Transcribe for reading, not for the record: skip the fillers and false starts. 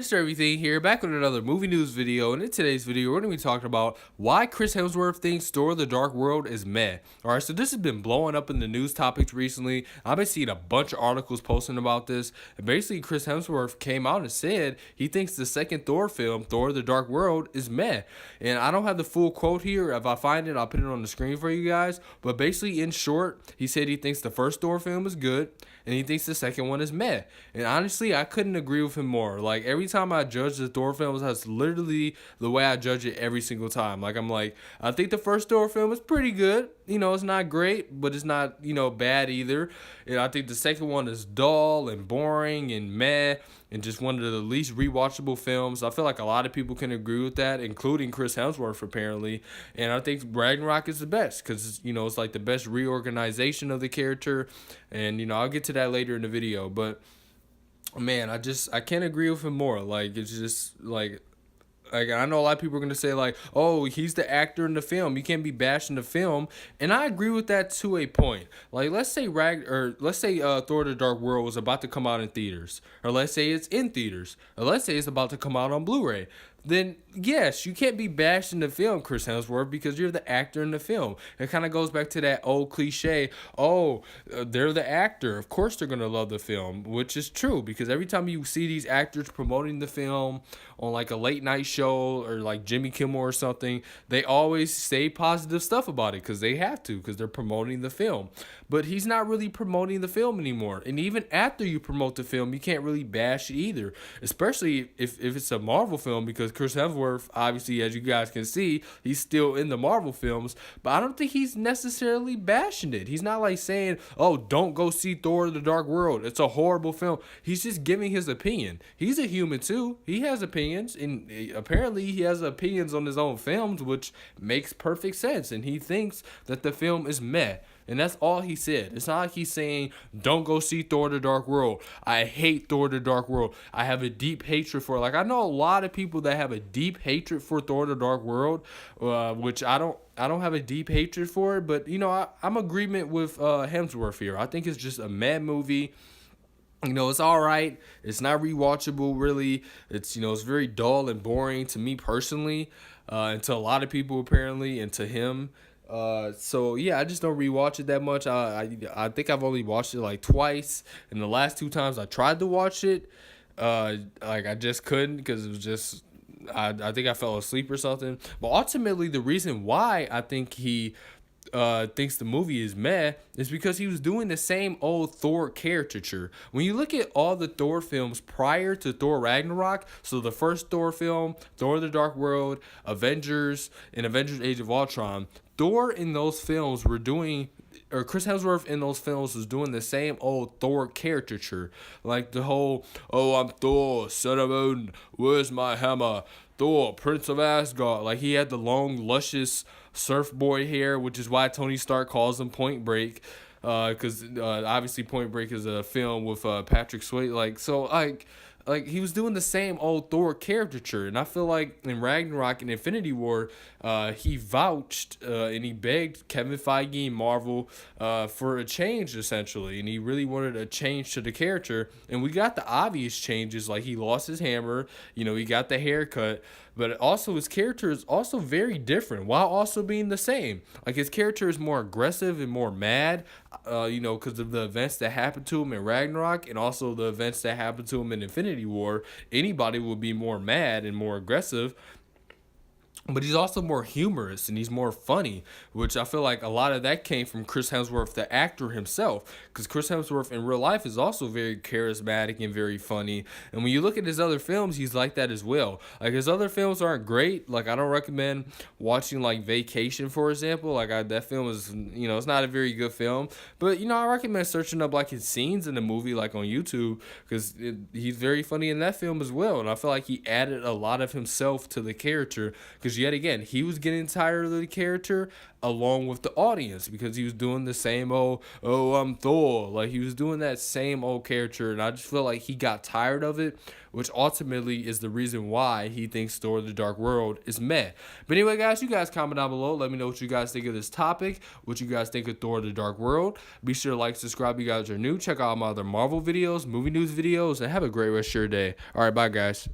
Mr. Everything here, back with another movie news video, and in today's video, we're going to be talking about why Chris Hemsworth thinks Thor: The Dark World is meh. Alright, so this has been blowing up in the news topics recently. I've been seeing a bunch of articles posting about this, and basically Chris Hemsworth came out and said he thinks the second Thor film, Thor: The Dark World, is meh. And I don't have the full quote here. If I find it, I'll put it on the screen for you guys. But basically, in short, he said he thinks the first Thor film is good, and he thinks the second one is meh. And honestly, I couldn't agree with him more. Like, every time I judge the Thor films, that's literally the way I judge it every single time. Like, I'm like, I think the first Thor film is pretty good. You know, it's not great, but it's not, bad either. And I think the second one is dull and boring and meh and just one of the least rewatchable films. I feel like a lot of people can agree with that, including Chris Hemsworth, apparently. And I think Ragnarok is the best because, it's like the best reorganization of the character. And, I'll get to that later in the video. But, man, I can't agree with him more. Like, it's just, like, I know a lot of people are gonna say, like, oh, he's the actor in the film, you can't be bashing the film, and I agree with that to a point. Like, let's say Thor: The Dark World was about to come out in theaters, or let's say it's in theaters, or let's say it's about to come out on Blu-ray. Then yes, you can't be bashing the film, Chris Hemsworth, because you're the actor in the film. It kind of goes back to that old cliche. Oh, they're the actor. Of course they're gonna love the film, which is true because every time you see these actors promoting the film on like a late night show or like Jimmy Kimmel or something, they always say positive stuff about it because they have to because they're promoting the film. But he's not really promoting the film anymore. And even after you promote the film, you can't really bash it either, especially if it's a Marvel film because Chris Hemsworth, obviously, as you guys can see, he's still in the Marvel films, but I don't think he's necessarily bashing it. He's not like saying, oh, don't go see Thor: The Dark World, it's a horrible film. He's just giving his opinion. He's a human too. He has opinions, and apparently he has opinions on his own films, which makes perfect sense, and he thinks that the film is meh. And that's all he said. It's not like he's saying, don't go see Thor: The Dark World. I hate Thor: The Dark World. I have a deep hatred for it. Like, I know a lot of people that have a deep hatred for Thor: The Dark World, which I don't have a deep hatred for it. But, I'm agreement with Hemsworth here. I think it's just a mad movie. It's all right. It's not rewatchable, really. It's very dull and boring to me personally, and to a lot of people apparently, and to him. So yeah, I just don't rewatch it that much. I think I've only watched it like twice, and the last two times I tried to watch it, like I just couldn't because it was just I think I fell asleep or something. But ultimately, the reason why I think he thinks the movie is meh is because he was doing the same old Thor caricature. When you look at all the Thor films prior to Thor Ragnarok, so the first Thor film, Thor: The Dark World, Avengers, and Avengers: Age of Ultron, Thor in those films were doing, or Chris Hemsworth in those films was doing the same old Thor caricature. Like the whole, oh, I'm Thor, son of Odin, where's my hammer? Thor, Prince of Asgard. Like, he had the long, luscious surf boy hair, which is why Tony Stark calls him Point Break. Because obviously Point Break is a film with Patrick Swayze. Like he was doing the same old Thor caricature, and I feel like in Ragnarok and Infinity War, he vouched and he begged Kevin Feige and Marvel for a change essentially, and he really wanted a change to the character, and we got the obvious changes, like he lost his hammer, he got the haircut, but also his character is also very different while also being the same. Like, his character is more aggressive and more mad, because of the events that happened to him in Ragnarok and also the events that happened to him in Infinity War. Anybody would be more mad and more aggressive. But he's also more humorous and he's more funny, which I feel like a lot of that came from Chris Hemsworth, the actor himself, because Chris Hemsworth in real life is also very charismatic and very funny. And when you look at his other films, he's like that as well. Like, his other films aren't great. Like, I don't recommend watching like Vacation, for example. Like, that film is, it's not a very good film. But, I recommend searching up like his scenes in the movie, like on YouTube, because he's very funny in that film as well. And I feel like he added a lot of himself to the character, because yet again, he was getting tired of the character along with the audience because he was doing the same old, oh, I'm Thor. Like, he was doing that same old character, and I just feel like he got tired of it, which ultimately is the reason why he thinks Thor: The Dark World is meh. But anyway, guys, you guys comment down below. Let me know what you guys think of this topic, what you guys think of Thor: The Dark World. Be sure to like, subscribe if you guys are new. Check out my other Marvel videos, movie news videos, and have a great rest of your day. All right, bye, guys.